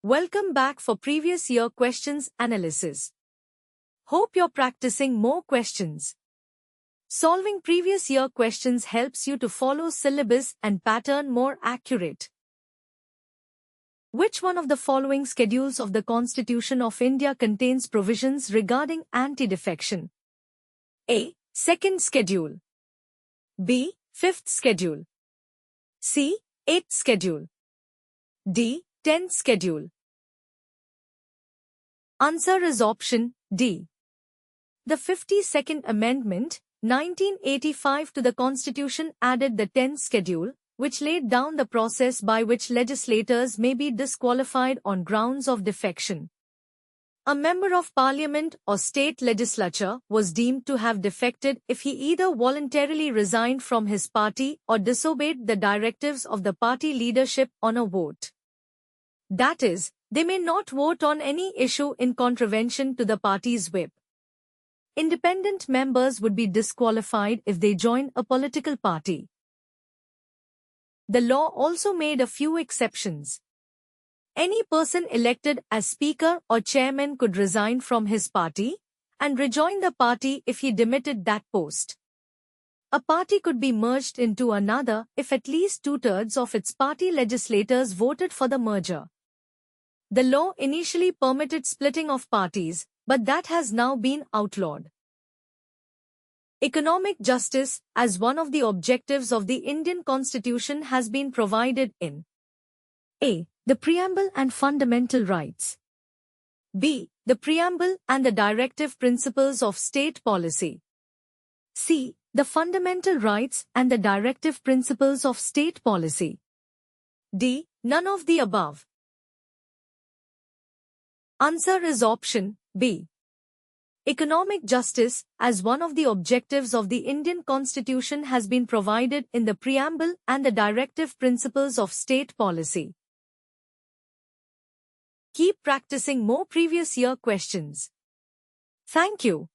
Welcome back for previous year questions analysis. Hope you're practicing more questions. Solving previous year questions helps you to follow syllabus and pattern more accurate. Which one of the following schedules of the Constitution of India contains provisions regarding anti-defection? A. Second Schedule. B. Fifth Schedule. C. Eighth Schedule. D. 10th Schedule. Answer is option D. The 52nd Amendment, 1985 to the Constitution added the 10th Schedule, which laid down the process by which legislators may be disqualified on grounds of defection. A member of parliament or state legislature was deemed to have defected if he either voluntarily resigned from his party or disobeyed the directives of the party leadership on a vote. That is, they may not vote on any issue in contravention to the party's whip. Independent members would be disqualified if they join a political party. The law also made a few exceptions. Any person elected as Speaker or Chairman could resign from his party and rejoin the party if he demitted that post. A party could be merged into another if at least 2/3 of its party legislators voted for the merger. The law initially permitted splitting of parties, but that has now been outlawed. Economic justice, as one of the objectives of the Indian Constitution, has been provided in A. The Preamble and Fundamental Rights. B. The Preamble and the Directive Principles of State Policy. C. The Fundamental Rights and the Directive Principles of State Policy. D. None of the above. Answer is option B. Economic justice, as one of the objectives of the Indian Constitution, has been provided in the Preamble and the Directive Principles of State Policy. Keep practicing more previous year questions. Thank you.